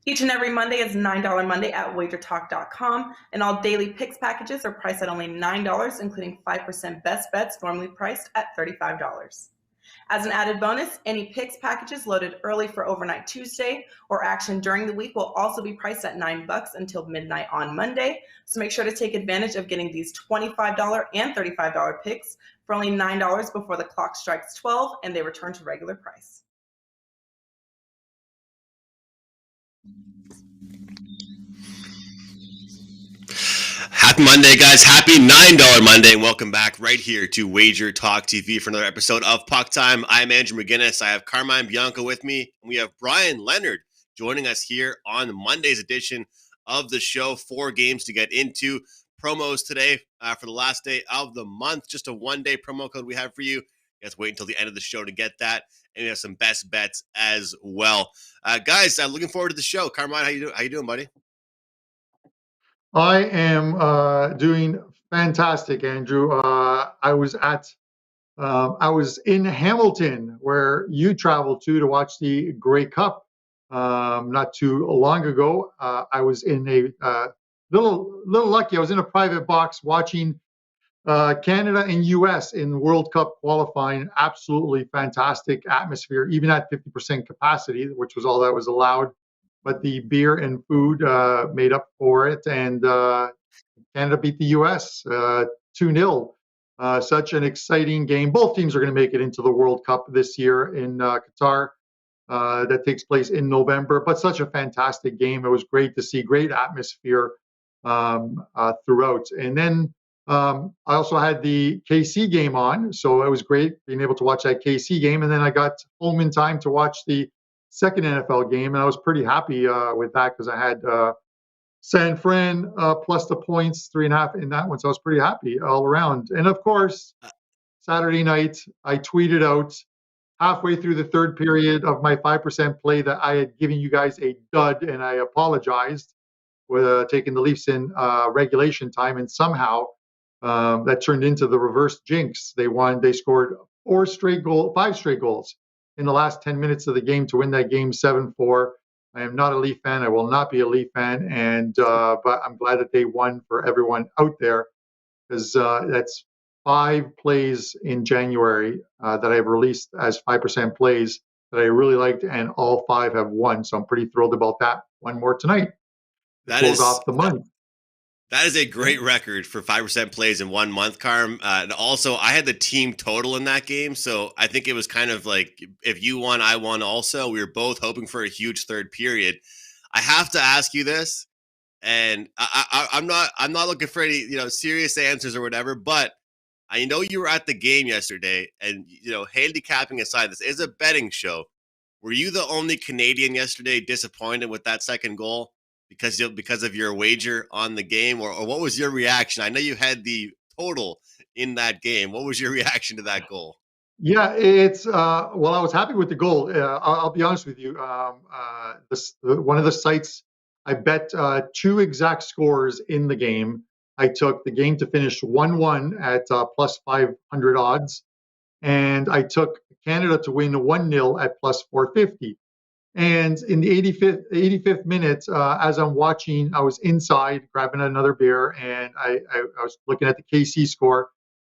Each and every Monday is $9 Monday at WagerTalk.com, and all daily picks packages are priced at only $9, including 5% best bets normally priced at $35. As an added bonus, any picks packages loaded early for overnight Tuesday or action during the week will also be priced at $9 until midnight on Monday. So make sure to take advantage of getting these $25 and $35 picks for only $9 before the clock strikes 12 and they return to regular price. Happy Monday, guys. Happy $9 Monday, and welcome back right here to Wager Talk TV for another episode of Puck Time. I'm Andrew McInnis. I have Carmine and Bianco with me. We have Brian Leonard joining us here on Monday's edition of the show. 4 games to get into. Promos today for the last day of the month. Just a one-day promo code we have for you. You guys wait until the end of the show to get that. And we have some best bets as well. Guys, looking forward to the show. Carmine, how you doing, buddy? I am doing fantastic, Andrew. I was in Hamilton, where you traveled to watch the Grey Cup not too long ago. I was in a little lucky. I was in a private box watching Canada and U.S. in World Cup qualifying. Absolutely fantastic atmosphere, even at 50% capacity, which was all that was allowed. But the beer and food made up for it, and Canada beat the U.S. 2-0. Such an exciting game. Both teams are going to make it into the World Cup this year in Qatar. That takes place in November. But such a fantastic game. It was great to see. Great atmosphere throughout. And then I also had the KC game on, so it was great being able to watch that KC game. And then I got home in time to watch the second NFL game, and I was pretty happy with that because I had San Fran plus the points, 3.5 in that one, so I was pretty happy all around. And of course, Saturday night, I tweeted out halfway through the third period of my 5% play that I had given you guys a dud, and I apologized with taking the Leafs in regulation time, and somehow that turned into the reverse jinx. They won. They scored 5 straight goals in the last 10 minutes of the game to win that game 7-4. I am not a Leaf fan. I will not be a Leaf fan, and but I'm glad that they won for everyone out there, because that's 5 plays in January that I've released as 5% plays that I really liked, and all 5 have won. So I'm pretty thrilled about that. One more tonight. That is off the month. That is a great record for 5% plays in 1 month, Carm. And also, I had the team total in that game, so I think it was kind of like if you won, I won also. We were both hoping for a huge third period. I have to ask you this, and I'm not looking for any serious answers or whatever, but I know you were at the game yesterday, and handicapping aside, this is a betting show. Were you the only Canadian yesterday disappointed with that second goal? Because of your wager on the game, or what was your reaction? I know you had the total in that game. What was your reaction to that goal? Yeah, it's well, I was happy with the goal. I'll be honest with you. One of the sites, I bet 2 exact scores in the game. I took the game to finish 1-1 at plus 500 odds, and I took Canada to win 1-0 at plus 450. And in the 85th minute, as I'm watching, I was inside grabbing another beer, and I was looking at the KC score,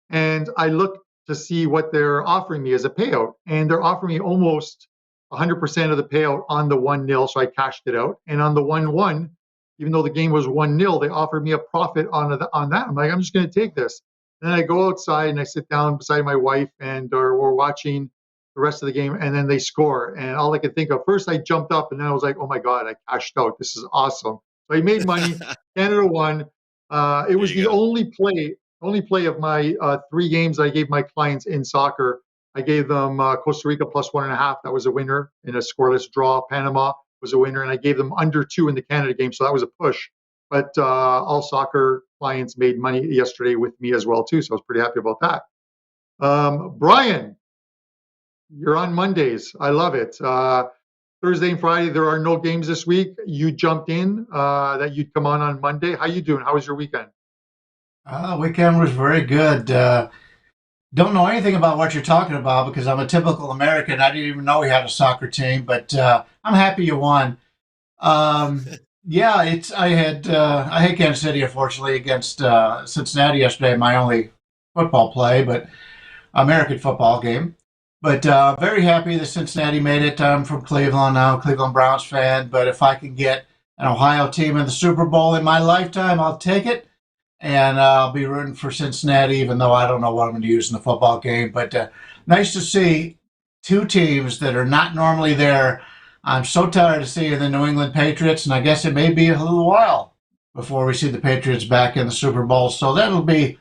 and I looked to see what they're offering me as a payout, and they're offering me almost 100% of the payout on the 1-0, so I cashed it out. And on the 1-1, even though the game was 1-0, they offered me a profit on that. I'm like, I'm just going to take this. And then I go outside and I sit down beside my wife, and we're watching the rest of the game, and then they score. And all I could think of, first I jumped up, and then I was like, oh my God, I cashed out. This is awesome. So I made money. Canada won. It was the only play of my 3 games that I gave my clients in soccer. I gave them Costa Rica plus 1.5. That was a winner in a scoreless draw. Panama was a winner, and I gave them under 2 in the Canada game. So that was a push. But all soccer clients made money yesterday with me as well, too. So I was pretty happy about that. Brian, you're on Mondays. I love it. Thursday and Friday, there are no games this week. You jumped in that you'd come on Monday. How you doing? How was your weekend? Weekend was very good. Don't know anything about what you're talking about because I'm a typical American. I didn't even know we had a soccer team, but I'm happy you won. Yeah, I had Kansas City, unfortunately, against Cincinnati yesterday, my only football play, but American football game. But very happy that Cincinnati made it. I'm from Cleveland now, Cleveland Browns fan. But if I can get an Ohio team in the Super Bowl in my lifetime, I'll take it. And I'll be rooting for Cincinnati, even though I don't know what I'm going to use in the football game. But nice to see two teams that are not normally there. I'm so tired of seeing the New England Patriots, and I guess it may be a little while before we see the Patriots back in the Super Bowl. So that'll be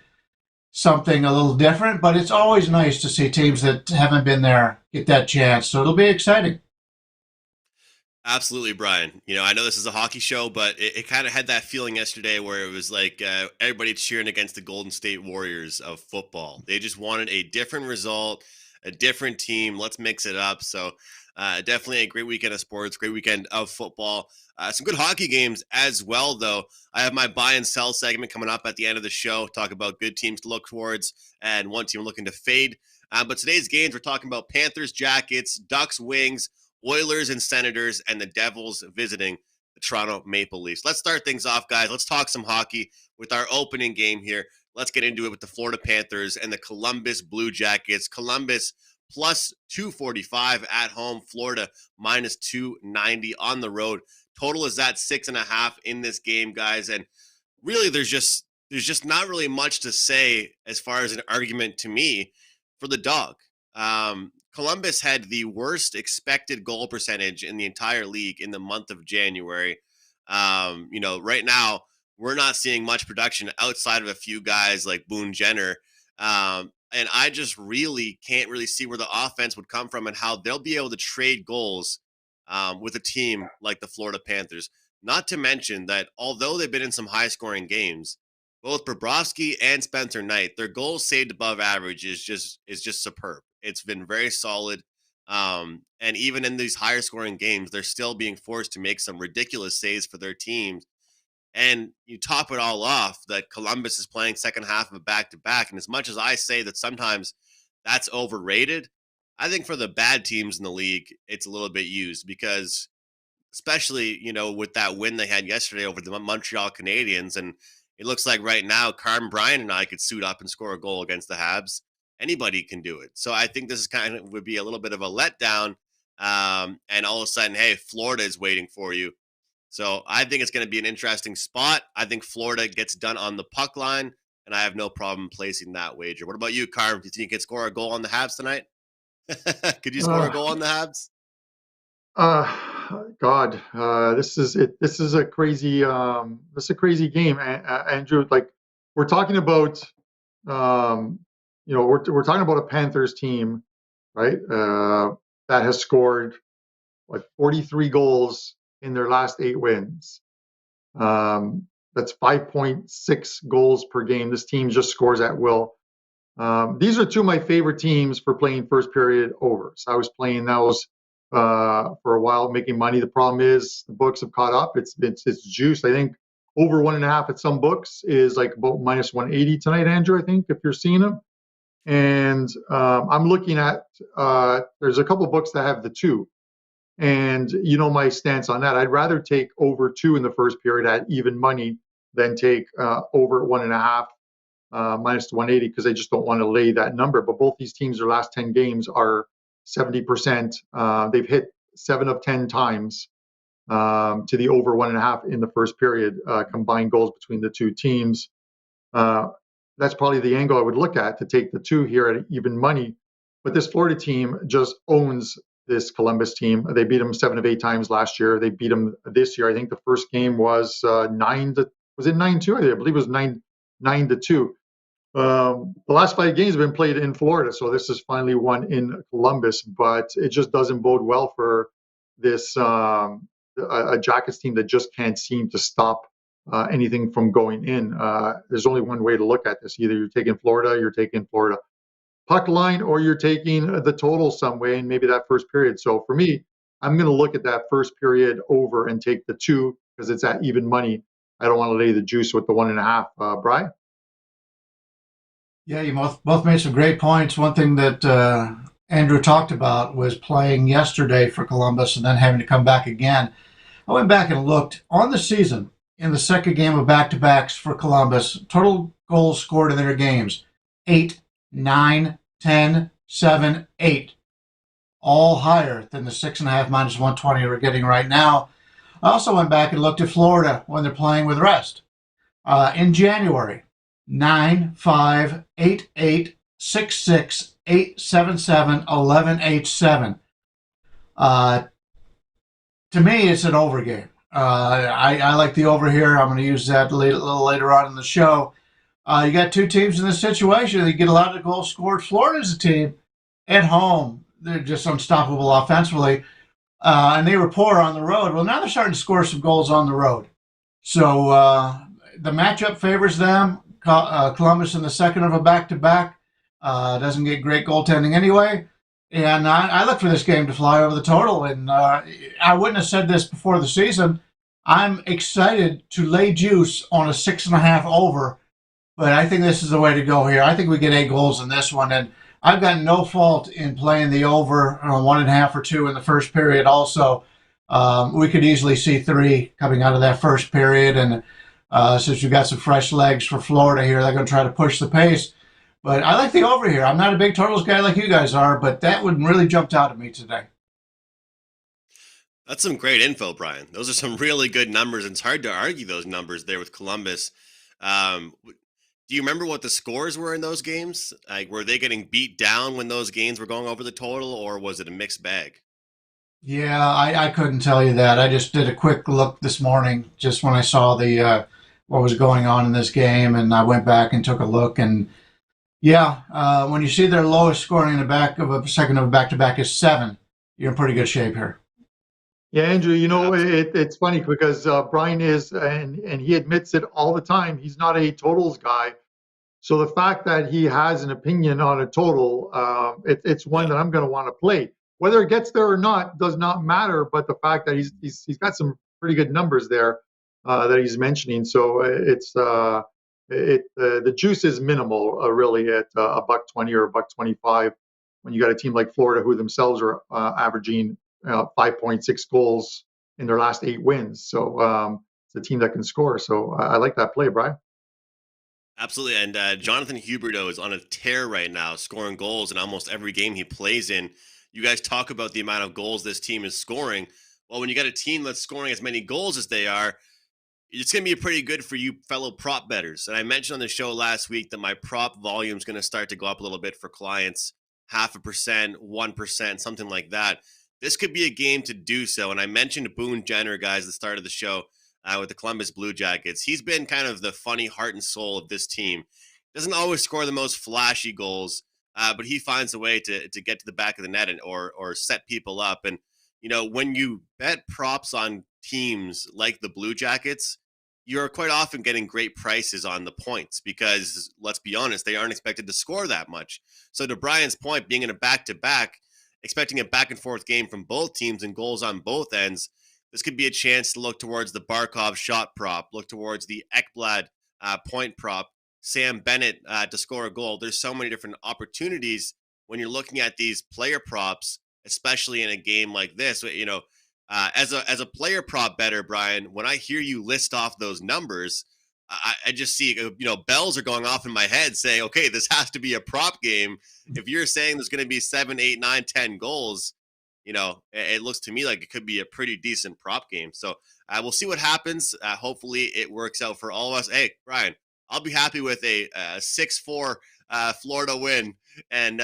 something a little different, but it's always nice to see teams that haven't been there get that chance. So it'll be exciting. Absolutely, Brian. I know this is a hockey show, but it kind of had that feeling yesterday where it was like everybody cheering against the Golden State Warriors of football. They just wanted a different result, a different team. Let's mix it up. So definitely a great weekend of sports, great weekend of football. Some good hockey games as well, though. I have my buy and sell segment coming up at the end of the show, talk about good teams to look towards and one team looking to fade. But today's games, we're talking about Panthers, Jackets, Ducks, Wings, Oilers and Senators, and the Devils visiting the Toronto Maple Leafs. Let's start things off, guys. Let's talk some hockey with our opening game here. Let's get into it with the Florida Panthers and the Columbus Blue Jackets. Columbus plus 245 at home. Florida minus 290 on the road. Total is at 6.5 in this game, guys. And really, there's just not really much to say as far as an argument to me for the dog. Columbus had the worst expected goal percentage in the entire league in the month of January. Right now, we're not seeing much production outside of a few guys like Boone Jenner. And I just really can't really see where the offense would come from and how they'll be able to trade goals with a team like the Florida Panthers. Not to mention that although they've been in some high-scoring games, both Bobrovsky and Spencer Knight, their goals saved above average is just superb. It's been very solid. And even in these higher scoring games, they're still being forced to make some ridiculous saves for their teams. And you top it all off that Columbus is playing second half of a back-to-back. And as much as I say that sometimes that's overrated, I think for the bad teams in the league, it's a little bit used because especially, with that win they had yesterday over the Montreal Canadiens. And it looks like right now, Carmine and Bryan and I could suit up and score a goal against the Habs. Anybody can do it. So I think this is would be a little bit of a letdown. And all of a sudden, hey, Florida is waiting for you. So I think it's going to be an interesting spot. I think Florida gets done on the puck line, and I have no problem placing that wager. What about you, Carm? Do you think you can score a goal on the Habs tonight? Could you score a goal on the Habs? God, this is it. This is a crazy game, Andrew. Like we're talking about, we're talking about a Panthers team, right? That has scored 43 goals in their last 8 wins. That's 5.6 goals per game. This team just scores at will. These are two of my favorite teams for playing first period overs. I was playing those for a while, making money. The problem is the books have caught up. It's juiced. I think over 1.5 at some books is like about minus 180 tonight, Andrew. I think if you're seeing them. And I'm looking at there's a couple of books that have the 2. And my stance on that. I'd rather take over 2 in the first period at even money than take over 1.5 minus 180 because I just don't want to lay that number. But both these teams, their last 10 games are 70%. They've hit 7 of 10 times to the over 1.5 in the first period, combined goals between the two teams. That's probably the angle I would look at to take the 2 here at even money. But this Florida team just owns this Columbus team. They beat them 7 of 8 times last year. They beat them this year. I think the first game was 9-2? I believe it was 9-2. The last 5 games have been played in Florida, so this is finally one in Columbus. But it just doesn't bode well for this a Jackets team that just can't seem to stop anything from going in. There's only one way to look at this: either you're taking Florida puck line, or you're taking the total some way, and maybe that first period. So for me, I'm going to look at that first period over and take the 2 because it's at even money. I don't want to lay the juice with the 1.5. Brian? Yeah, you both made some great points. One thing that Andrew talked about was playing yesterday for Columbus and then having to come back again. I went back and looked on the season in the second game of back-to-backs for Columbus. Total goals scored in their games, 8, 9, 10, 7, 8. All higher than the 6.5 minus 120 we're getting right now. I also went back and looked at Florida when they're playing with rest. In January, 9, 5, 8, 8, 6, 6, 8, 7, 7, 11, 8, 7. To me, it's an over game. I like the over here. I'm going to use that a little later on in the show. You got two teams in this situation. They get a lot of goals scored. Florida's a team at home. They're just unstoppable offensively. And they were poor on the road. Well, now they're starting to score some goals on the road. So the matchup favors them. Columbus in the second of a back-to-back. Doesn't get great goaltending anyway. And I look for this game to fly over the total. And I wouldn't have said this before the season. I'm excited to lay juice on a 6.5 over. But I think this is the way to go here. I think we get 8 goals in this one. And I've got no fault in playing the over 1.5 or 2 in the first period also. We could easily see 3 coming out of that first period. And since you've got some fresh legs for Florida here, they're going to try to push the pace. But I like the over here. I'm not a big totals guy like you guys are, but that one really jumped out at me today. That's some great info, Brian. Those are some really good numbers, and it's hard to argue those numbers there with Columbus. Do you remember what the scores were in those games? Like, were they getting beat down when those games were going over the total, or was it a mixed bag? Yeah, I couldn't tell you that. I just did a quick look this morning, just when I saw the what was going on in this game, and I went back and took a look. And yeah, when you see their lowest scoring in the back of a second of a back-to-back is 7, you're in pretty good shape here. Yeah, Andrew, it's funny because Brian is, and he admits it all the time, he's not a totals guy. So the fact that he has an opinion on a total, it's one that I'm going to want to play. Whether it gets there or not does not matter, but the fact that he's got some pretty good numbers there that he's mentioning. So the juice is minimal, really, at $1.20 or $1.25 when you got a team like Florida who themselves are averaging 5.6 goals in their last 8 wins. So it's a team that can score. So I like that play, Brian. Absolutely. And Jonathan Huberdeau is on a tear right now, scoring goals in almost every game he plays in. You guys talk about the amount of goals this team is scoring. Well, when you got a team that's scoring as many goals as they are, it's going to be pretty good for you fellow prop bettors. And I mentioned on the show last week that my prop volume is going to start to go up a little bit for clients, 0.5%, 1%, something like that. This could be a game to do so. And I mentioned Boone Jenner, guys, at the start of the show with the Columbus Blue Jackets. He's been kind of the funny heart and soul of this team. Doesn't always score the most flashy goals, but he finds a way to get to the back of the net or set people up. And, when you bet props on teams like the Blue Jackets, you're quite often getting great prices on the points because, let's be honest, they aren't expected to score that much. So to Brian's point, being in a back-to-back, expecting a back-and-forth game from both teams and goals on both ends, this could be a chance to look towards the Barkov shot prop, look towards the Ekblad point prop, Sam Bennett to score a goal. There's so many different opportunities when you're looking at these player props, especially in a game like this. As a player prop bettor, Brian, when I hear you list off those numbers, I just see, bells are going off in my head saying, okay, this has to be a prop game. If you're saying there's going to be 7, 8, 9, 10 goals, it looks to me like it could be a pretty decent prop game. So we'll see what happens. Hopefully it works out for all of us. Hey, Brian, I'll be happy with a 6-4 Florida win, and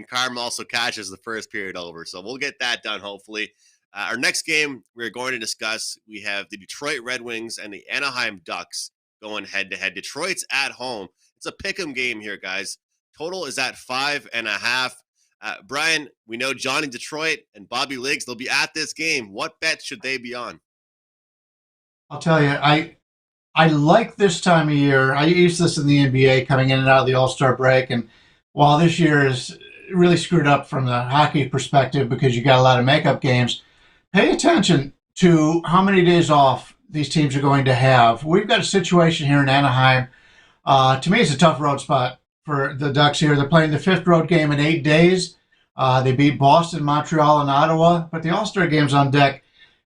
Carm also catches the first period over. So we'll get that done, hopefully. Our next game we're going to discuss, we have the Detroit Red Wings and the Anaheim Ducks going head-to-head. Detroit's at home. It's a pick'em game here, guys. Total is at 5.5. Brian, we know Johnny Detroit and Bobby Liggs, they'll be at this game. What bets should they be on? I'll tell you, I like this time of year. I use this in the NBA coming in and out of the All-Star break. And while this year is really screwed up from the hockey perspective because you got a lot of makeup games, pay attention to how many days off these teams are going to have. We've got a situation here in Anaheim. To me, it's a tough road spot for the Ducks here. They're playing the 5th road game in 8 days. They beat Boston, Montreal, and Ottawa, but the All-Star game's on deck.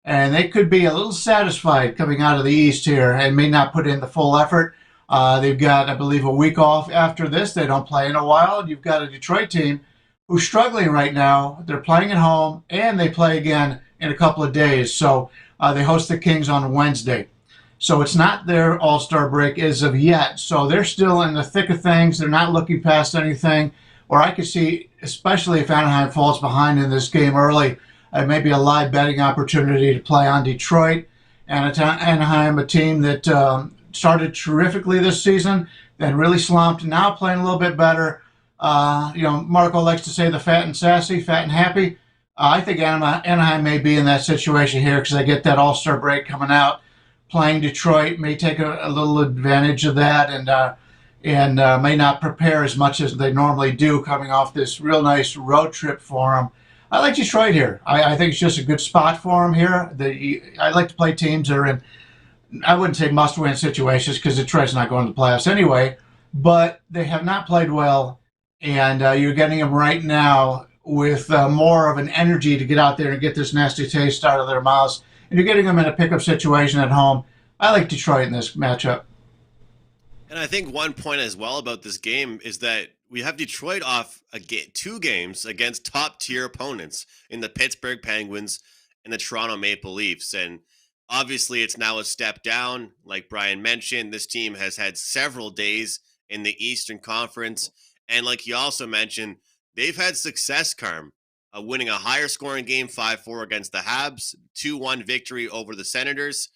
and they could be a little satisfied coming out of the East here and may not put in the full effort. They've got, I believe, a week off after this. They don't play in a while. And you've got a Detroit team who's struggling right now. They're playing at home, and they play again in a couple of days. So they host the Kings on Wednesday. So it's not their all-star break as of yet. So they're still in the thick of things. They're not looking past anything. Or I could see, especially if Anaheim falls behind in this game early, maybe a live betting opportunity to play on Detroit. And Anaheim, a team that started terrifically this season, then really slumped, now playing a little bit better. Marco likes to say the fat and sassy, fat and happy. I think Anaheim may be in that situation here because they get that all-star break coming out. Playing Detroit may take a little advantage of that and may not prepare as much as they normally do coming off this real nice road trip for them. I like Detroit here. I think it's just a good spot for them here. I like to play teams that are in, I wouldn't say must-win situations because Detroit's not going to the playoffs anyway, but they have not played well, and you're getting them right now with more of an energy to get out there and get this nasty taste out of their mouths. And you're getting them in a pickup situation at home. I like Detroit in this matchup. And I think one point as well about this game is that we have Detroit off 2 games against top-tier opponents in the Pittsburgh Penguins and the Toronto Maple Leafs. And obviously it's now a step down. Like Brian mentioned, this team has had several days in the Eastern Conference. And like he also mentioned, they've had success, Carm. Winning a higher scoring game, 5-4 against the Habs, 2-1 victory over the Senators.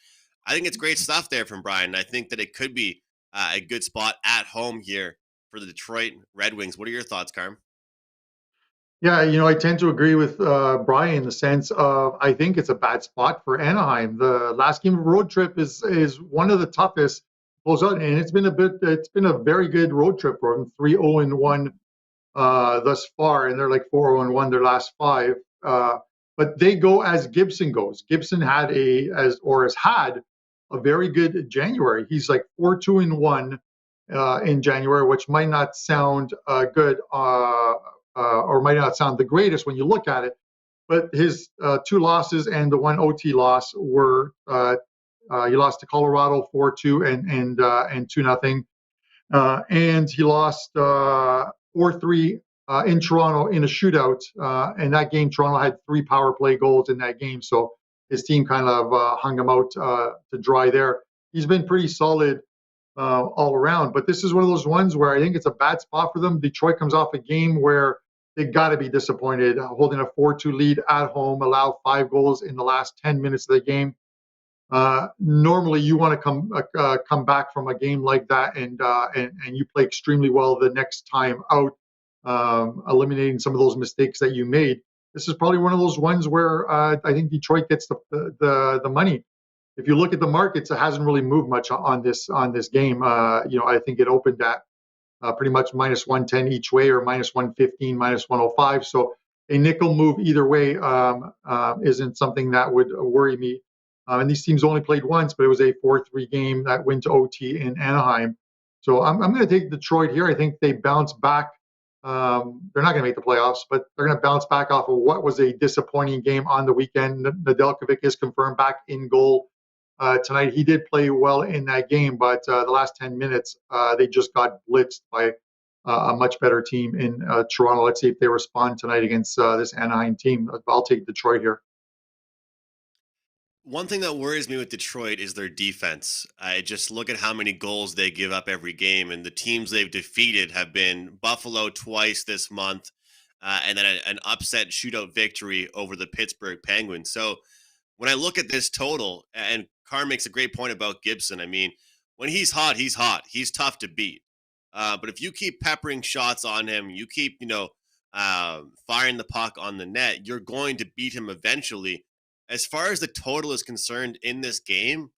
I think it's great stuff there from Brian. I think that it could be a good spot at home here for the Detroit Red Wings. What are your thoughts, Carm? Yeah, I tend to agree with Brian in the sense of I think it's a bad spot for Anaheim. The last game of road trip is one of the toughest close out, and it's been a very good road trip for them. 3-0-1 thus far, and they're like 4-0-1 their last 5. But they go as Gibson goes. Gibson has had a very good January. He's like 4-2-1 in January, which might not sound good or might not sound the greatest when you look at it. But his 2 losses and the 1 OT loss were he lost to Colorado 4-2 and 2-0, and he lost 4-3 in Toronto in a shootout. And that game, Toronto had 3 power play goals in that game. So his team kind of hung him out to dry there. He's been pretty solid all around. But this is one of those ones where I think it's a bad spot for them. Detroit comes off a game where they got to be disappointed, holding a 4-2 lead at home, allow 5 goals in the last 10 minutes of the game. Normally, you want to come back from a game like that, and you play extremely well the next time out, eliminating some of those mistakes that you made. This is probably one of those ones where I think Detroit gets the money. If you look at the markets, it hasn't really moved much on this game. I think it opened at pretty much -110 each way, or -115, -105. So a nickel move either way isn't something that would worry me. And these teams only played once, but it was a 4-3 game that went to OT in Anaheim. So I'm going to take Detroit here. I think they bounce back. They're not going to make the playoffs, but they're going to bounce back off of what was a disappointing game on the weekend. Nedeljkovic is confirmed back in goal tonight. He did play well in that game, but the last 10 minutes, they just got blitzed by a much better team in Toronto. Let's see if they respond tonight against this Anaheim team. I'll take Detroit here. One thing that worries me with Detroit is their defense. I just look at how many goals they give up every game, and the teams they've defeated have been Buffalo twice this month, and then an upset shootout victory over the Pittsburgh Penguins. So when I look at this total, and Carr makes a great point about Gibson. I mean, when he's hot, he's hot. He's tough to beat. But if you keep peppering shots on him, you keep, firing the puck on the net, you're going to beat him eventually. As far as the total is concerned in this game,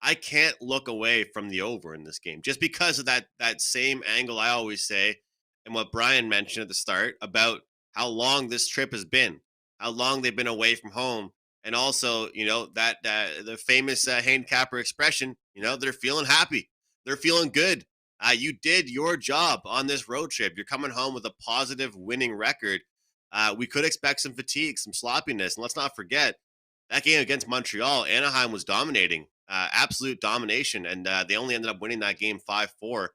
I can't look away from the over in this game just because of that same angle I always say, and what Brian mentioned at the start about how long this trip has been, how long they've been away from home, and also, that the famous handicapper expression, they're feeling happy, they're feeling good. You did your job on this road trip. You're coming home with a positive winning record. We could expect some fatigue, some sloppiness, and let's not forget, that game against Montreal, Anaheim was dominating, absolute domination, and they only ended up winning that game 5-4.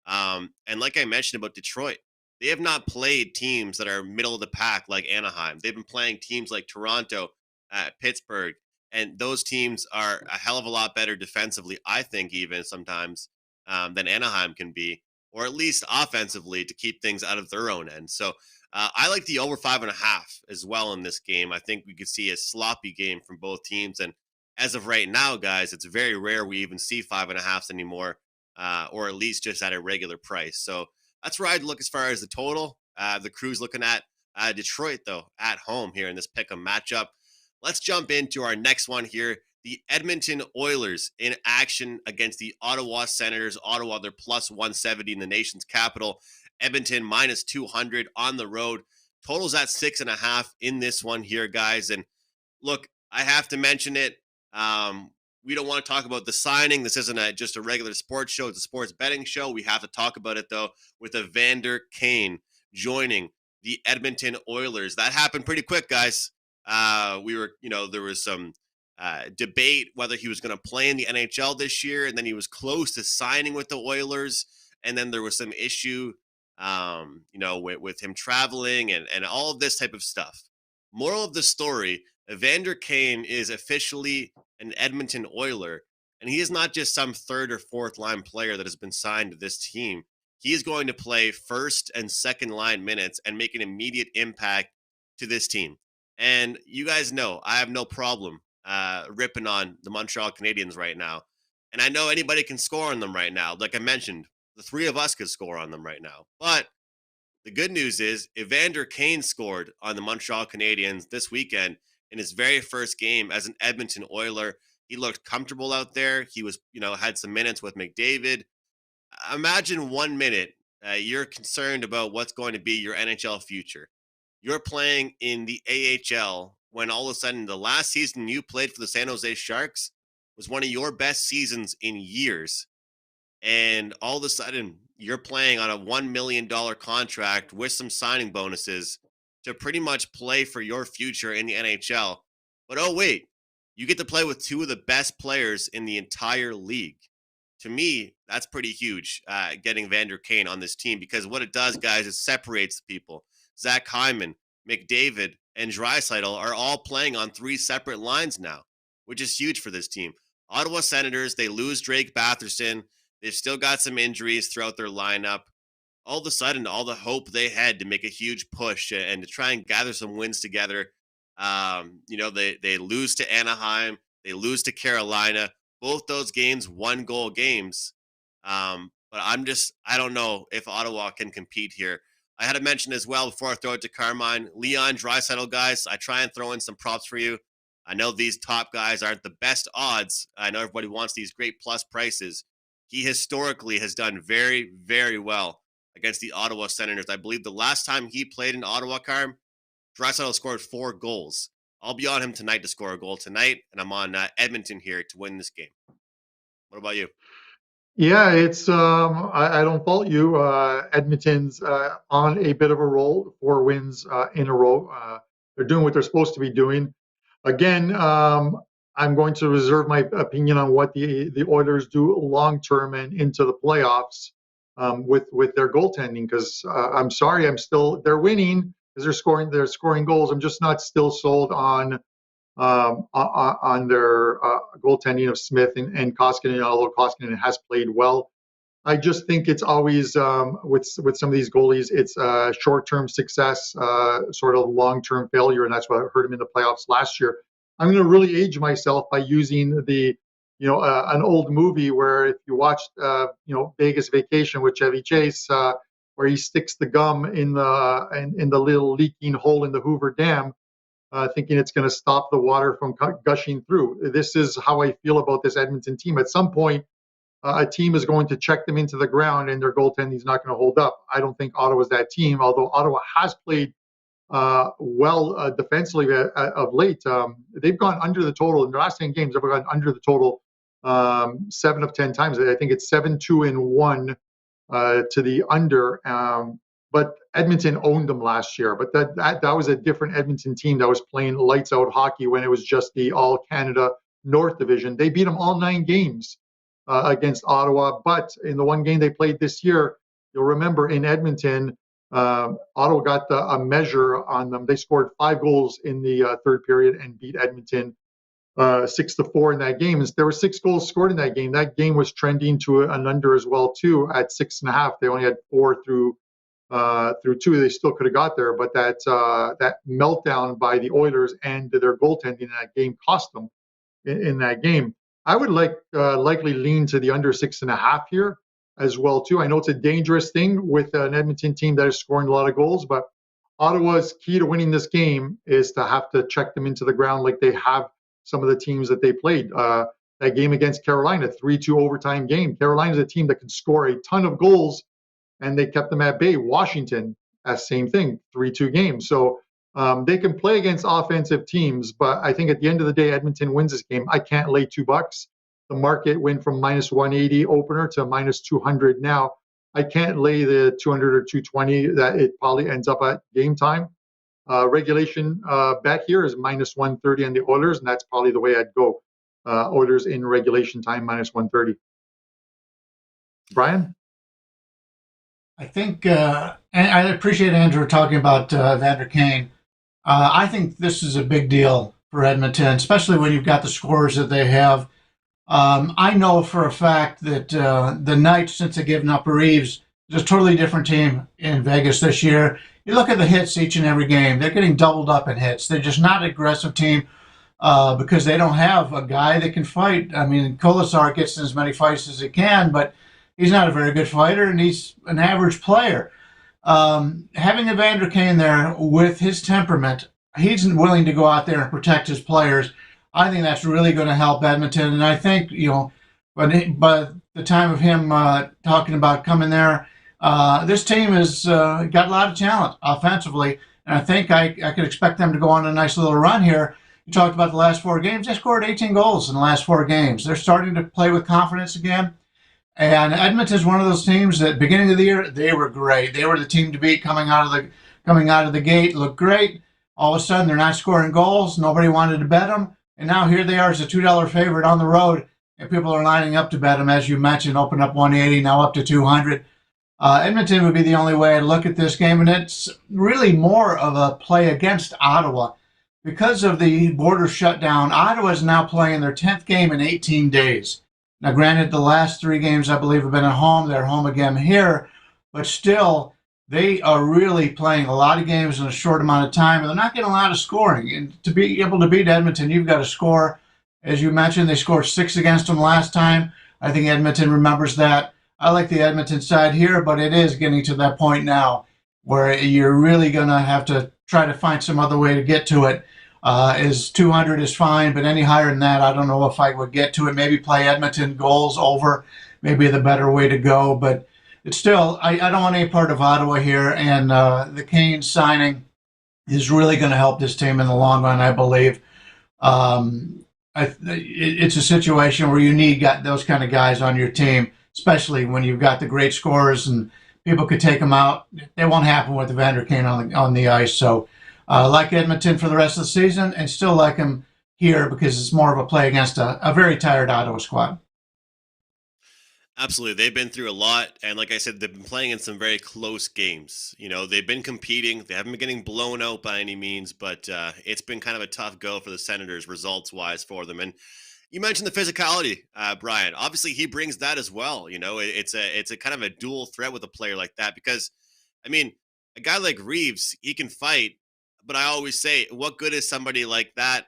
And like I mentioned about Detroit, they have not played teams that are middle of the pack like Anaheim. They've been playing teams like Toronto, Pittsburgh, and those teams are a hell of a lot better defensively, I think, even sometimes than Anaheim can be, or at least offensively to keep things out of their own end. So I like the over 5.5 as well in this game. I think we could see a sloppy game from both teams. And as of right now, guys, it's very rare we even see 5.5s anymore, or at least just at a regular price. So that's where I'd look as far as the total. The Crew's looking at Detroit, though, at home here in this pick'em matchup. Let's jump into our next one here. The Edmonton Oilers in action against the Ottawa Senators. Ottawa, they're plus 170 in the nation's capital. Edmonton minus 200 on the road. Total's at 6.5 in this one here, guys. And look, I have to mention it. We don't want to talk about the signing. This isn't just a regular sports show. It's a sports betting show. We have to talk about it, though, with Evander Kane joining the Edmonton Oilers. That happened pretty quick, guys. There was some debate whether he was going to play in the NHL this year, and then he was close to signing with the Oilers, and then there was some issue, with him traveling and all of this type of stuff. Moral of the story, Evander Kane is officially an Edmonton Oiler, and he is not just some third or fourth line player that has been signed to this team. He is going to play first and second line minutes and make an immediate impact to this team. And you guys know I have no problem ripping on the Montreal Canadiens right now. And I know anybody can score on them right now. Like I mentioned, the three of us could score on them right now. But the good news is Evander Kane scored on the Montreal Canadiens this weekend in his very first game as an Edmonton Oiler. He looked comfortable out there. He was, had some minutes with McDavid. Imagine 1 minute you're concerned about what's going to be your NHL future. You're playing in the AHL when all of a sudden the last season you played for the San Jose Sharks was one of your best seasons in years. And all of a sudden you're playing on a $1 million contract with some signing bonuses to pretty much play for your future in the NHL. But oh, wait, you get to play with two of the best players in the entire league. To me, that's pretty huge, getting Evander Kane on this team, because what it does, guys, it separates the people. Zach Hyman, McDavid, and Draisaitl are all playing on three separate lines now, which is huge for this team. Ottawa Senators, they lose Drake Batherson. They've still got some injuries throughout their lineup. All of a sudden, all the hope they had to make a huge push and to try and gather some wins together, they lose to Anaheim. They lose to Carolina. Both those games, 1-goal games. But I don't know if Ottawa can compete here. I had to mention as well before I throw it to Carmine, Leon Draisaitl, guys. I try and throw in some props for you. I know these top guys aren't the best odds. I know everybody wants these great plus prices. He historically has done very, very well against the Ottawa Senators. I believe the last time he played in Ottawa, Carm, Draisaitl scored 4 goals. I'll be on him tonight to score a goal tonight, and I'm on Edmonton here to win this game. What about you? Yeah, it's I don't fault you. Edmonton's on a bit of a roll, 4 wins in a row. They're doing what they're supposed to be doing. Again, I'm going to reserve my opinion on what the Oilers do long term and into the playoffs with their goaltending, because I'm sorry, they're winning because they're scoring goals. I'm just not still sold on their goaltending of Smith and Koskinen, although Koskinen has played well. I just think it's always with some of these goalies, it's short-term success, sort of long-term failure, and that's what hurt him in the playoffs last year. I'm going to really age myself by using an old movie where if you watched Vegas Vacation with Chevy Chase, where he sticks the gum in the little leaking hole in the Hoover Dam, thinking it's going to stop the water from gushing through. This is how I feel about this Edmonton team. At some point, a team is going to check them into the ground and their goaltending is not going to hold up. I don't think Ottawa's that team, although Ottawa has played well defensively of late. They've gone under the total in their last 10 games. They've gone under the total 7 of 10 times. I think it's 7-2-1 to the under. but Edmonton owned them last year. But that was a different Edmonton team that was playing lights out hockey when it was just the All Canada North Division. They beat them all 9 games against Ottawa. But in the one game they played this year, you'll remember in Edmonton, Ottawa got a measure on them. They scored 5 goals in the third period and beat Edmonton 6-4 in that game. And there were 6 goals scored in that game. That game was trending to an under as well too at 6.5. They only had 4 through 2. They still could have got there, but that meltdown by the Oilers and their goaltending in that game cost them in that game. I would likely lean to the under 6.5 here as well too. I know it's a dangerous thing with an Edmonton team that is scoring a lot of goals, but Ottawa's key to winning this game is to have to check them into the ground like they have some of the teams that they played. That game against Carolina, 3-2 overtime game. Carolina's a team that can score a ton of goals, and they kept them at bay. Washington, that same thing, 3-2 game. So they can play against offensive teams, but I think at the end of the day, Edmonton wins this game. I can't lay $2. The market went from -180 opener to -200 now. I can't lay the 200 or 220 that it probably ends up at game time. Regulation bet here is -130 on the Oilers, and that's probably the way I'd go. Oilers in regulation time, -130. Brian? I think, and I appreciate Andrew talking about Evander Kane. I think this is a big deal for Edmonton, especially when you've got the scores that they have. I know for a fact that the Knights, since they've given up Reeves, is a totally different team in Vegas this year. You look at the hits each and every game. They're getting doubled up in hits. They're just not an aggressive team because they don't have a guy that can fight. I mean, Kolasar gets in as many fights as he can, but he's not a very good fighter, and he's an average player. Having Evander Kane there with his temperament, he's willing to go out there and protect his players. I think that's really going to help Edmonton. And I think, by the time of him talking about coming there, this team has got a lot of talent offensively. And I think I could expect them to go on a nice little run here. You talked about the last 4 games. They scored 18 goals in the last 4 games. They're starting to play with confidence again. And Edmonton's one of those teams that beginning of the year, they were great. They were the team to beat coming out of the gate, looked great. All of a sudden, they're not scoring goals. Nobody wanted to bet them. And now here they are as a $2 favorite on the road, and people are lining up to bet them, as you mentioned, open up 180, now up to 200. Edmonton would be the only way to look at this game, and it's really more of a play against Ottawa. Because of the border shutdown, Ottawa is now playing their 10th game in 18 days. Now, granted, the last 3 games, I believe, have been at home. They're home again here, but still, they are really playing a lot of games in a short amount of time, and they're not getting a lot of scoring. And to be able to beat Edmonton, you've got to score. As you mentioned, they scored 6 against them last time. I think Edmonton remembers that. I like the Edmonton side here, but it is getting to that point now where you're really going to have to try to find some other way to get to it. 200 is fine, but any higher than that, I don't know if I would get to it. Maybe play Edmonton goals over, maybe the better way to go, but it's still, I don't want any part of Ottawa here, and the Kane signing is really going to help this team in the long run, I believe. It's a situation where you need those kind of guys on your team, especially when you've got the great scorers and people could take them out. It won't happen with Evander Kane on the ice. So like Edmonton for the rest of the season, and still like him here because it's more of a play against a very tired Ottawa squad. Absolutely. They've been through a lot. And like I said, they've been playing in some very close games. They've been competing. They haven't been getting blown out by any means, but it's been kind of a tough go for the Senators results-wise for them. And you mentioned the physicality, Brian. Obviously, he brings that as well. It's a kind of a dual threat with a player like that because, I mean, a guy like Reeves, he can fight, but I always say, what good is somebody like that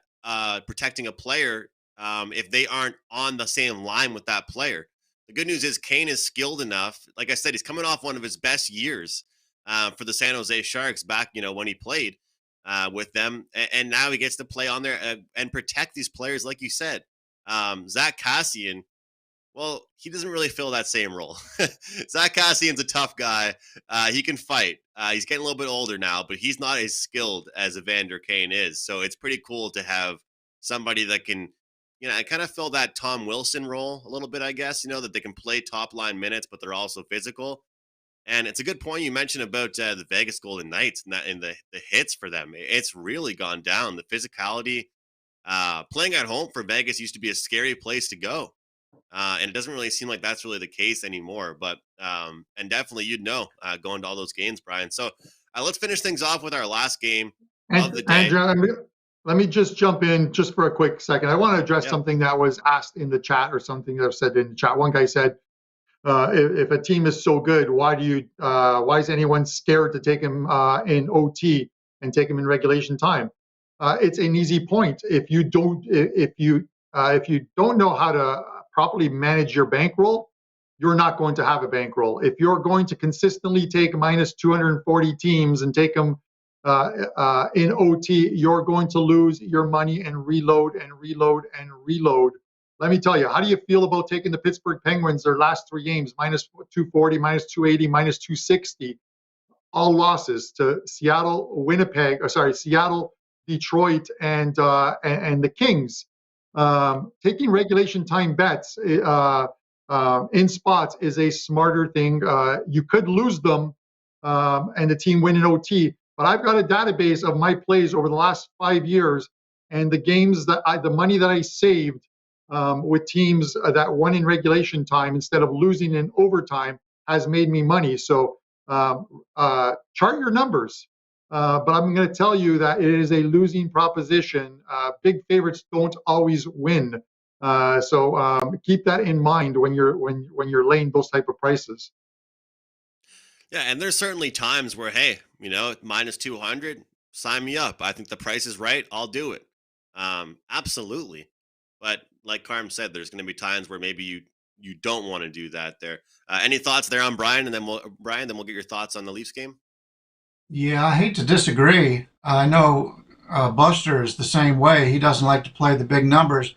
protecting a player if they aren't on the same line with that player? The good news is Kane is skilled enough. Like I said, he's coming off one of his best years for the San Jose Sharks back, when he played with them. And now he gets to play on there and protect these players, like you said. Zach Kassian, well, he doesn't really fill that same role. Zach Kassian's a tough guy. He can fight. He's getting a little bit older now, but he's not as skilled as Evander Kane is. So it's pretty cool to have somebody that can, I kind of fill that Tom Wilson role a little bit, I guess, that they can play top line minutes, but they're also physical. And it's a good point you mentioned about the Vegas Golden Knights and the hits for them. It's really gone down. The physicality, playing at home for Vegas used to be a scary place to go. And it doesn't really seem like that's really the case anymore. But and definitely going to all those games, Brian. So let's finish things off with our last game of the day. Andrew, let me just jump in just for a quick second. I want to address something that was asked in the chat, or something that I've said in the chat. One guy said, if a team is so good, why is anyone scared to take him in OT and take him in regulation time? It's an easy point. If you don't know how to properly manage your bankroll, you're not going to have a bankroll. If you're going to consistently take minus 240 teams and take them in OT, you're going to lose your money and reload and reload and reload. Let me tell you, how do you feel about taking the Pittsburgh Penguins, their last 3 games, minus 240, minus 280, minus 260, all losses to Seattle, Detroit, and the Kings? Taking regulation time bets in spots is a smarter thing. You could lose them and the team win in OT, but I've got a database of my plays over the last 5 years, and the games the money that I saved with teams that won in regulation time instead of losing in overtime has made me money. So chart your numbers. But I'm going to tell you that it is a losing proposition. Big favorites don't always win. So keep that in mind when you're laying those type of prices. Yeah, and there's certainly times where, hey, minus 200, sign me up. I think the price is right. I'll do it. Absolutely. But like Carm said, there's going to be times where maybe you don't want to do that there. Any thoughts there on Brian? And then we'll get your thoughts on the Leafs game. Yeah, I hate to disagree. I know Buster is the same way. He doesn't like to play the big numbers.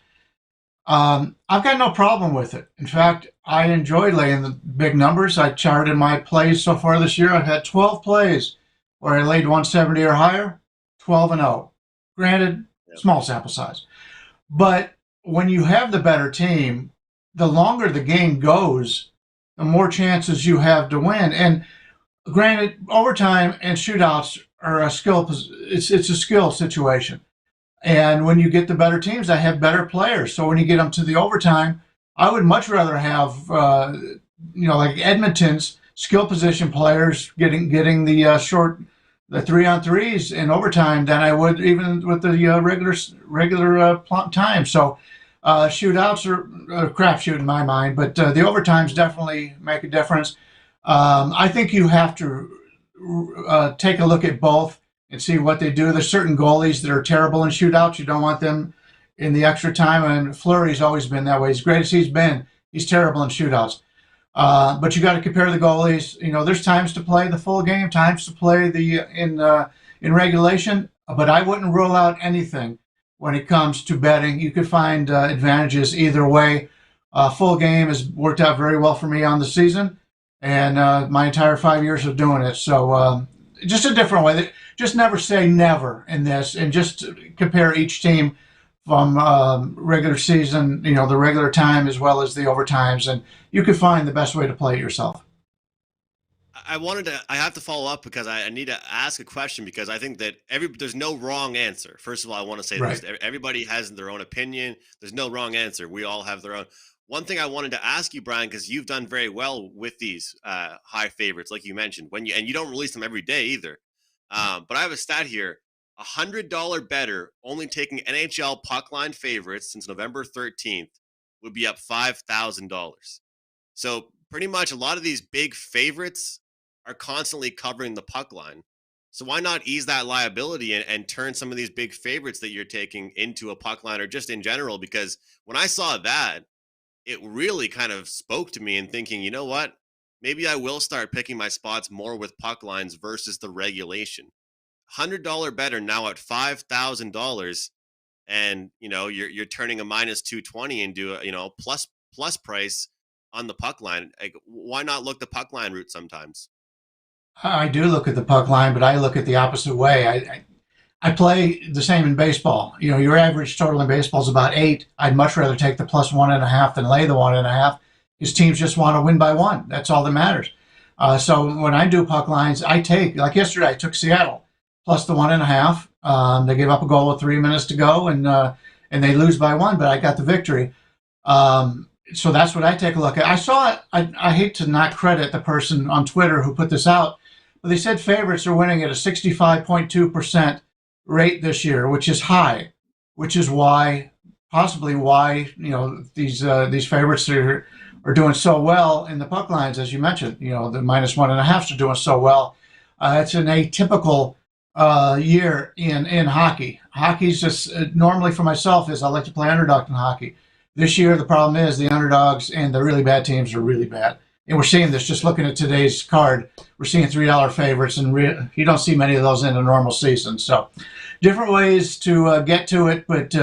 I've got no problem with it. In fact, I enjoy laying the big numbers. I charted my plays so far this year. I've had 12 plays where I laid 170 or higher, 12-0. Granted, small sample size. But when you have the better team, the longer the game goes, the more chances you have to win. And granted, overtime and shootouts are it's a skill situation. And when you get the better teams, I have better players. So when you get them to the overtime, I would much rather have, like Edmonton's skill position players getting the 3-on-3s in overtime than I would even with the regular time. So shootouts are a crapshoot in my mind, but the overtimes definitely make a difference. I think you have to take a look at both and see what they do. There's certain goalies that are terrible in shootouts. You don't want them in the extra time, and Fleury's always been that way. As great as he's been, he's terrible in shootouts. But you got to compare the goalies. There's times to play the full game, times to play in regulation, but I wouldn't rule out anything when it comes to betting. You could find advantages either way. Full game has worked out very well for me on the season, and my entire 5 years of doing it. So just a different way. Just never say never in this, and just compare each team from regular season, the regular time as well as the overtimes, and you can find the best way to play it yourself. I have to follow up because I need to ask a question, because I think that there's no wrong answer. First of all, I want to say this. Everybody has their own opinion. There's no wrong answer. We all have their own. One thing I wanted to ask you, Brian, because you've done very well with these high favorites, like you mentioned, and you don't release them every day either. But I have a stat here. $100 better only taking NHL puck line favorites since November 13th would be up $5,000. So pretty much a lot of these big favorites are constantly covering the puck line. So why not ease that liability and turn some of these big favorites that you're taking into a puck line, or just in general? Because when I saw that, it really kind of spoke to me and thinking, you know what? Maybe I will start picking my spots more with puck lines versus the regulation. $100 better now at $5,000, and you're turning a minus 220 into a plus price on the puck line. Like, why not look the puck line route sometimes? I do look at the puck line, but I look at the opposite way. I play the same in baseball. Your average total in baseball is about 8. I'd much rather take the plus 1.5 than lay the 1.5, because teams just want to win by 1. That's all that matters. So when I do puck lines, I take, like yesterday, I took Seattle plus the 1.5. They gave up a goal with 3 minutes to go, and they lose by 1, but I got the victory. So that's what I take a look at. I saw it. I hate to not credit the person on Twitter who put this out, but they said favorites are winning at a 65.2% rate this year, which is high, which is possibly why these favorites are doing so well in the puck lines, as you mentioned. The minus 1.5s are doing so well. It's an atypical year in hockey. Hockey's just normally for myself is I like to play underdog in hockey. This year, the problem is the underdogs and the really bad teams are really bad. And we're seeing this just looking at today's card. We're seeing $3 favorites, and you don't see many of those in a normal season. So different ways to get to it, but,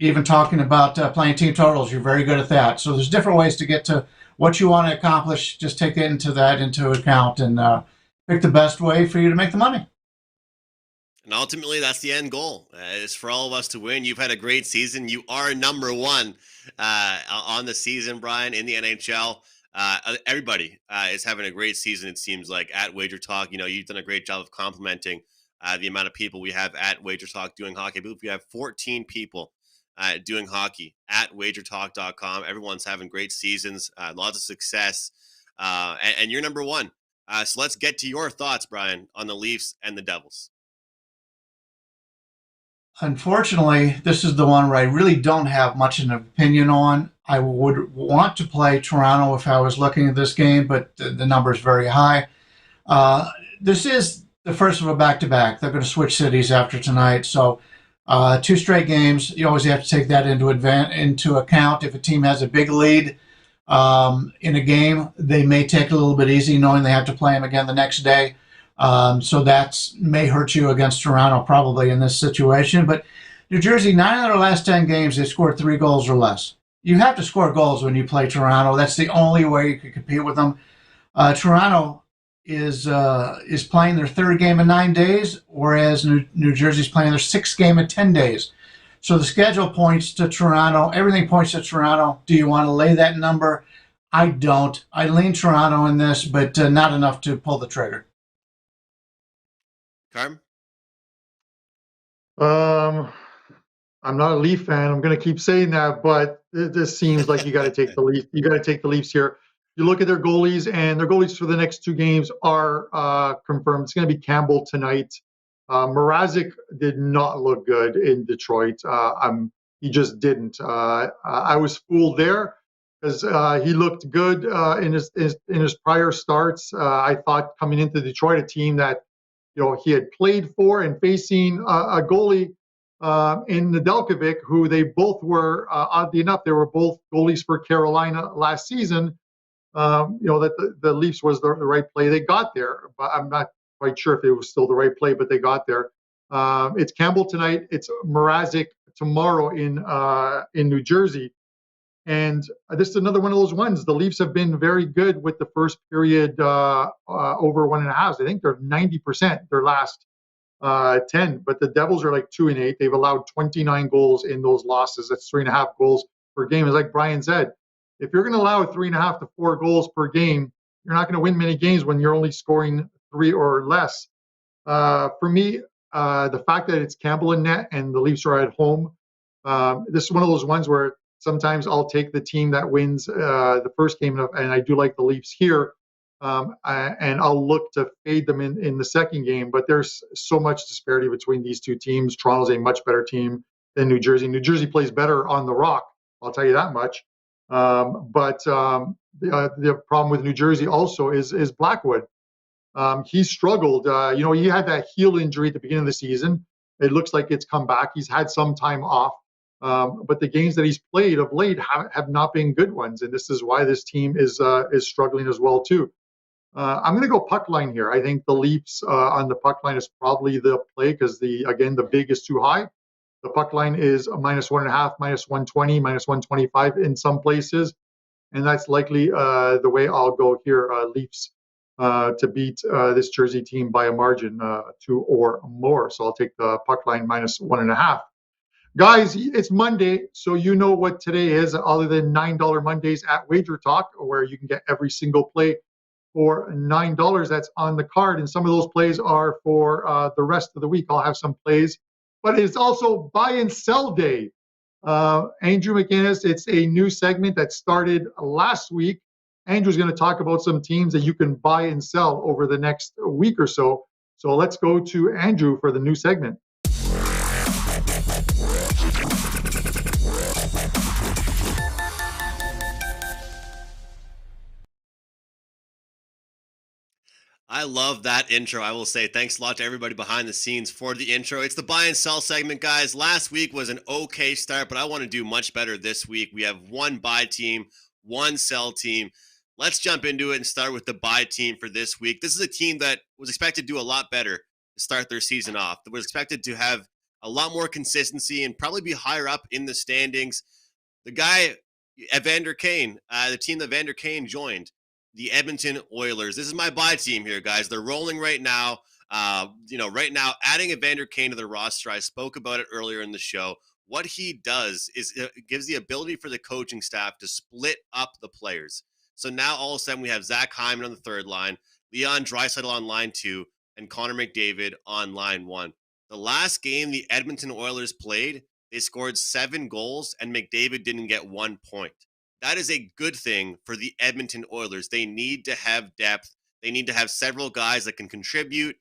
even talking about playing team totals, you're very good at that. So there's different ways to get to what you want to accomplish. Just take that into account and pick the best way for you to make the money. And ultimately, that's the end goal. Is for all of us to win. You've had a great season. You are number one on the season, Brian, in the NHL. Everybody is having a great season, it seems like, at WagerTalk. You've done a great job of complimenting the amount of people we have at WagerTalk doing hockey. I believe we have 14 people doing hockey at WagerTalk.com. Everyone's having great seasons, lots of success, and you're number one. So let's get to your thoughts, Brian, on the Leafs and the Devils. Unfortunately, this is the one where I really don't have much of an opinion on. I would want to play Toronto if I was looking at this game, but the number is very high. This is the first of a back-to-back. They're going to switch cities after tonight, so 2 straight games. You always have to take that into account. If a team has a big lead in a game, they may take it a little bit easy, knowing they have to play them again the next day. So that may hurt you against Toronto probably in this situation. But New Jersey, 9 out of their last 10 games, they scored 3 goals or less. You have to score goals when you play Toronto. That's the only way you can compete with them. Toronto is playing their 3rd game in 9 days, whereas New Jersey's playing their 6th game in 10 days. So the schedule points to Toronto. Everything points to Toronto. Do you want to lay that number? I don't. I lean Toronto in this, but not enough to pull the trigger. Carm? I'm not a Leaf fan. I'm going to keep saying that, but it just seems like you got to take the Leafs. You got to take the Leafs here. You look at their goalies, and their goalies for the next 2 games are confirmed. It's going to be Campbell tonight. Mrazek did not look good in Detroit. He just didn't. I was fooled there because he looked good in his prior starts. I thought coming into Detroit, a team that he had played for and facing a goalie in Nedeljkovic, who they both were, oddly enough, they were both goalies for Carolina last season. That the Leafs was the right play. They got there, but I'm not quite sure if it was still the right play, but they got there. It's Campbell tonight. It's Mrazek tomorrow in New Jersey. And this is another one of those ones. The Leafs have been very good with the first period over 1.5. I think they're 90% their last 10. But the Devils are like 2-8. They've allowed 29 goals in those losses. That's 3.5 goals per game. It's like Brian said, if you're going to allow 3.5 to 4 goals per game, you're not going to win many games when you're only scoring 3 or less. For me, the fact that it's Campbell in net and the Leafs are at home, this is one of those ones where sometimes I'll take the team that wins the first game, and I do like the Leafs here, and I'll look to fade them in the second game. But there's so much disparity between these 2 teams. Toronto's a much better team than New Jersey. New Jersey plays better on the rock, I'll tell you that much. But the problem with New Jersey also is Blackwood. He struggled. He had that heel injury at the beginning of the season. It looks like it's come back. He's had some time off. But the games that he's played of late have not been good ones, and this is why this team is struggling as well too. I'm going to go puck line here. I think the Leafs on the puck line is probably the play because the big is too high. The puck line is a -1.5, -120, -125 in some places, and that's likely the way I'll go here. Leafs to beat this Jersey team by a margin, 2 or more. So I'll take the puck line -1.5. Guys, it's Monday, so you know what today is, other than $9 Mondays at WagerTalk, where you can get every single play for $9. That's on the card. And some of those plays are for the rest of the week. I'll have some plays. But it's also buy and sell day. Andrew McInnis, it's a new segment that started last week. Andrew's going to talk about some teams that you can buy and sell over the next week or so. So let's go to Andrew for the new segment. I love that intro. I will say thanks a lot to everybody behind the scenes for the intro. It's the buy and sell segment, guys. Last week was an okay start, but I want to do much better this week. We have one buy team, one sell team. Let's jump into it and start with the buy team for this week. This is a team that was expected to do a lot better to start their season off. That was expected to have a lot more consistency and probably be higher up in the standings. The guy, Evander Kane, the team that Evander Kane joined, the Edmonton Oilers. This is my buy team here, guys. They're rolling right now. Right now, adding Evander Kane to the roster. I spoke about it earlier in the show. What he does is gives the ability for the coaching staff to split up the players. So now all of a sudden we have Zach Hyman on the third line, Leon Draisaitl on line 2, and Connor McDavid on line 1. The last game the Edmonton Oilers played, they scored 7 goals, and McDavid didn't get 1 point. That is a good thing for the Edmonton Oilers. They need to have depth. They need to have several guys that can contribute.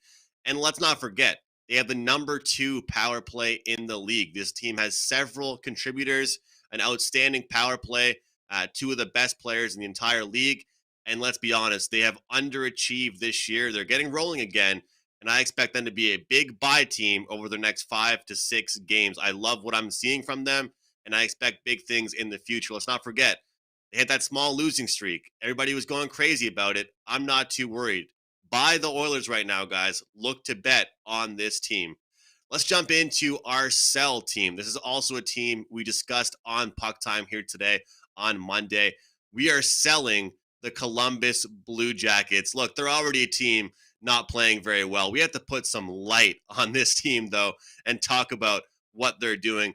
And let's not forget, they have the number 2 power play in the league. This team has several contributors, an outstanding power play, 2 of the best players in the entire league. And let's be honest, they have underachieved this year. They're getting rolling again. And I expect them to be a big buy team over the next 5 to 6 games. I love what I'm seeing from them, and I expect big things in the future. Let's not forget, they had that small losing streak. Everybody was going crazy about it. I'm not too worried. Buy the Oilers right now, guys. Look to bet on this team. Let's jump into our sell team. This is also a team we discussed on Puck Time here today on Monday. We are selling the Columbus Blue Jackets. Look, they're already a team not playing very well. We have to put some light on this team, though, and talk about what they're doing.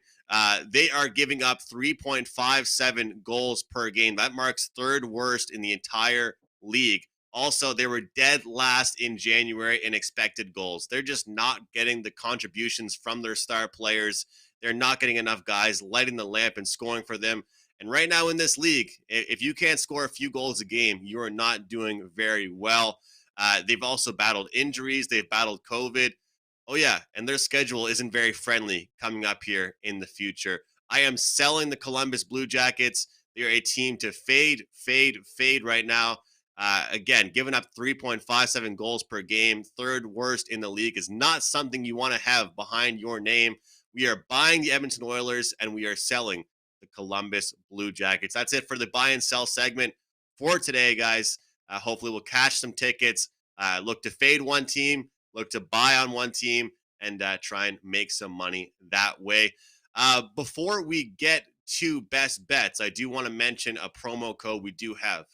They are giving up 3.57 goals per game. That marks 3rd worst in the entire league. Also, they were dead last in January in expected goals. They're just not getting the contributions from their star players. They're not getting enough guys lighting the lamp and scoring for them. And right now in this league, if you can't score a few goals a game, you are not doing very well. They've also battled injuries. They've battled COVID. Oh, yeah, and their schedule isn't very friendly coming up here in the future. I am selling the Columbus Blue Jackets. They're a team to fade right now. Again, giving up 3.57 goals per game, 3rd worst in the league, is not something you want to have behind your name. We are buying the Edmonton Oilers, and we are selling the Columbus Blue Jackets. That's it for the buy and sell segment for today, guys. Hopefully we'll cash some tickets, look to fade one team, look to buy on one team, and try and make some money that way. Before we get to best bets, I do want to mention a promo code we do have.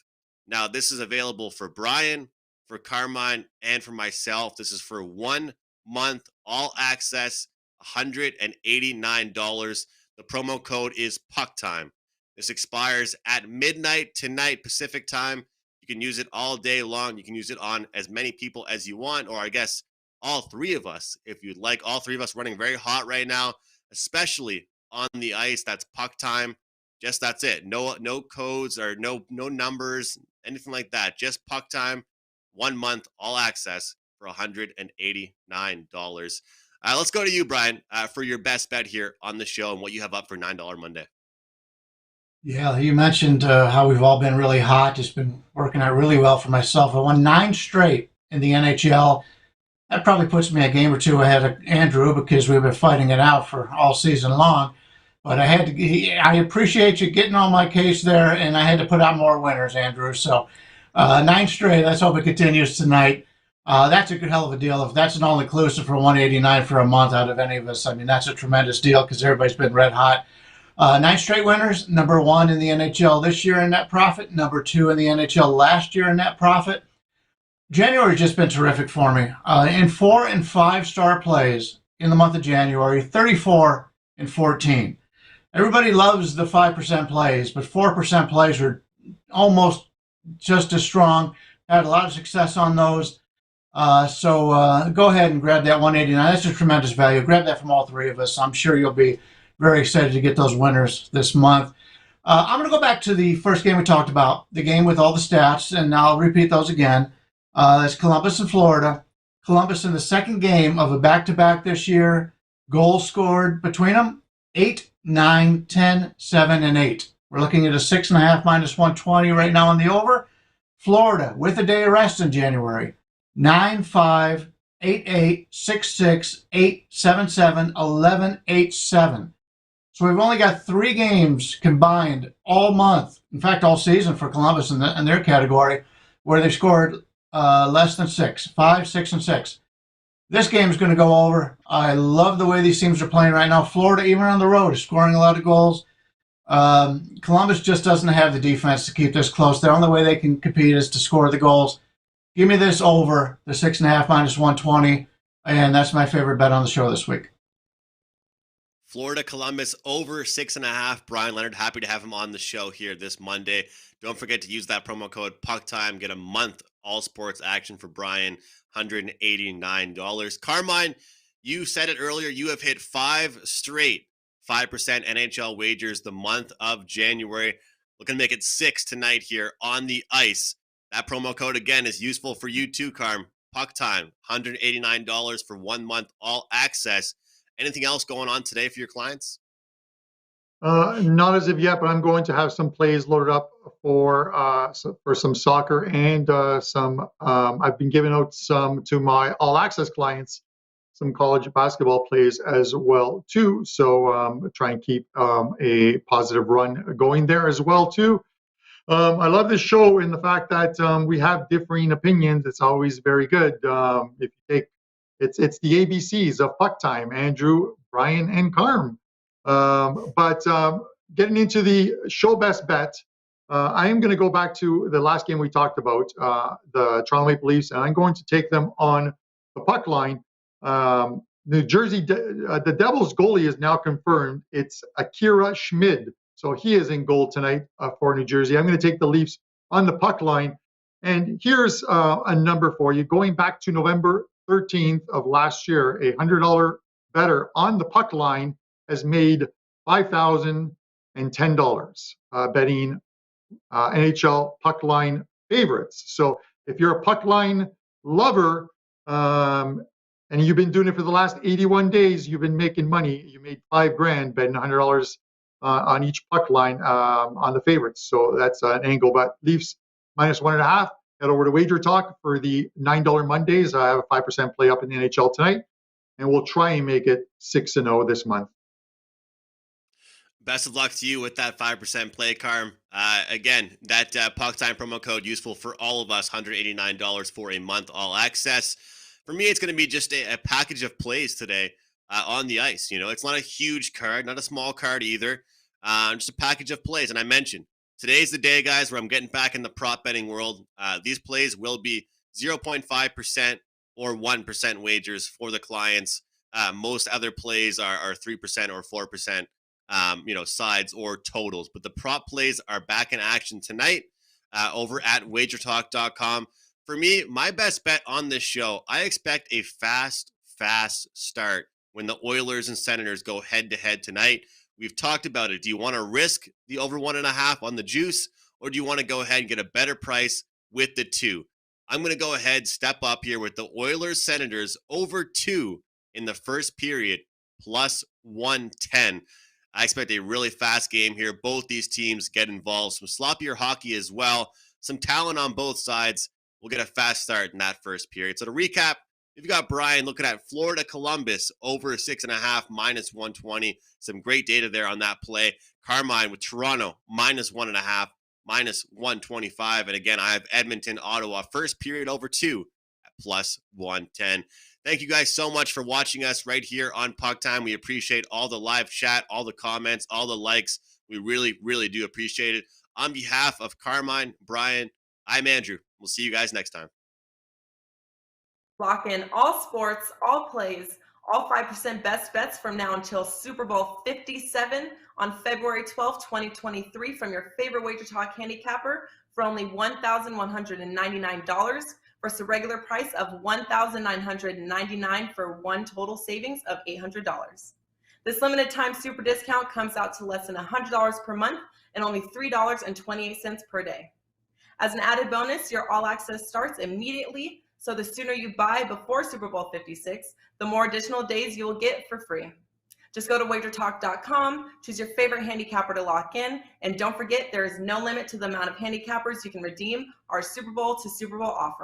Now, this is available for Brian, for Carmine, and for myself. This is for 1 month, all access, $189. The promo code is PuckTime. This expires at midnight tonight Pacific time. You can use it all day long. You can use it on as many people as you want, or I guess all 3 of us, if you'd like. All 3 of us running very hot right now, especially on the ice. That's Puck Time. Just that's it. No codes or no numbers, anything like that. Just Puck Time, 1 month, all access for $189. Let's go to you, Brian, for your best bet here on the show and what you have up for $9 Monday. Yeah, you mentioned how we've all been really hot. It's been working out really well for myself. I won 9 straight in the NHL. That probably puts me a game or 2 ahead of Andrew because we've been fighting it out for all season long. But I appreciate you getting on my case there, and I had to put out more winners, Andrew. So 9 straight. Let's hope it continues tonight. That's a good hell of a deal. If that's an all-inclusive for $189 for a month out of any of us, I mean, that's a tremendous deal because everybody's been red hot. 9 straight winners, number 1 in the NHL this year in net profit, number 2 in the NHL last year in net profit. January's just been terrific for me. In 4 and 5 star plays in the month of January, 34 and 14. Everybody loves the 5% plays, but 4% plays are almost just as strong. Had a lot of success on those. So go ahead and grab that 189. That's a tremendous value. Grab that from all three of us. I'm sure you'll be very excited to get those winners this month. I'm going to go back to the first game we talked about, the game with all the stats, and I'll repeat those again. That's Columbus and Florida. Columbus in the second game of a back-to-back this year. Goals scored between them, 8, 9, 10, 7, and 8. We're looking at a 6.5 minus 120 right now on the over. Florida, with a day of rest in January, 9, 5, 8, 8, 6, 6, 8, 7, 7, 11, 8, 7. So we've only got 3 games combined all month, in fact, all season for Columbus in their category, where they've scored less than 6, 5, 6, and 6. This game is going to go over. I love the way these teams are playing right now. Florida, even on the road, is scoring a lot of goals. Columbus just doesn't have the defense to keep this close. The only way they can compete is to score the goals. Give me this over, the 6.5 minus 120, and that's my favorite bet on the show this week. Florida Columbus over 6.5. Brian Leonard, happy to have him on the show here this Monday. Don't forget to use that promo code PuckTime. Get a month all sports action for Brian, $189. Carmine, you said it earlier. You have hit 5 straight 5% NHL wagers the month of January. Looking to make it 6 tonight here on the ice. That promo code, again, is useful for you too, Carm. PuckTime, $189 for 1 month all access. Anything else going on today for your clients? Not as of yet, but I'm going to have some plays loaded up for some soccer and some. I've been giving out some to my all access clients, some college basketball plays as well too. So try and keep a positive run going there as well too. I love this show in the fact that we have differing opinions. It's always very good. If you take it's the ABCs of Puck Time, Andrew, Brian, and Carm. But getting into the show best bet, I am going to go back to the last game we talked about, the Toronto Maple Leafs, and I'm going to take them on the puck line. New Jersey, the Devils goalie is now confirmed. It's Akira Schmid. So he is in goal tonight for New Jersey. I'm going to take the Leafs on the puck line. And here's a number for you. Going back to November 13th of last year, a $100 better on the puck line has made $5,010 betting NHL puck line favorites. So if you're a puck line lover and you've been doing it for the last 81 days, you've been making money. You made $5,000 betting $100 on each puck line on the favorites. So that's an angle. But Leafs minus 1.5. Head over to WagerTalk for the $9 Mondays. I have a 5% play up in the NHL tonight, and we'll try and make it 6-0 this month. Best of luck to you with that 5% play, Carm. Again, that Puck Time promo code useful for all of us, $189 for a month all access. For me, it's going to be just a package of plays today on the ice. You know, it's not a huge card, not a small card either. Just a package of plays. And I mentioned, today's the day, guys, where I'm getting back in the prop betting world. These plays will be 0.5% or 1% wagers for the clients. Most other plays are 3% or 4%. Sides or totals. But the prop plays are back in action tonight over at WagerTalk.com. For me, my best bet on this show, I expect a fast start when the Oilers and Senators go head-to-head tonight. We've talked about it. Do you want to risk the over 1.5 on the juice, or do you want to go ahead and get a better price with the 2? I'm going to go ahead, step up here with the Oilers Senators over 2 in the first period, plus 110. I expect a really fast game here. Both these teams get involved. Some sloppier hockey as well. Some talent on both sides. We'll get a fast start in that first period. So to recap, you've got Brian looking at Florida Columbus over 6.5 minus 120. Some great data there on that play. Carmine with Toronto minus 1.5 minus 125. And again, I have Edmonton, Ottawa first period over 2 at plus 110. Thank you guys so much for watching us right here on Puck Time. We appreciate all the live chat, all the comments, all the likes. We really, really do appreciate it. On behalf of Carmine, Brian, I'm Andrew. We'll see you guys next time. Lock in all sports, all plays, all 5% best bets from now until Super Bowl 57 on February 12th, 2023 from your favorite WagerTalk handicapper for only $1,199 versus a regular price of $1,999 for one total savings of $800. This limited time super discount comes out to less than $100 per month and only $3.28 per day. As an added bonus, your all access starts immediately, so the sooner you buy before Super Bowl 56, the more additional days you will get for free. Just go to WagerTalk.com, choose your favorite handicapper to lock in, and don't forget there is no limit to the amount of handicappers you can redeem our Super Bowl to Super Bowl offer.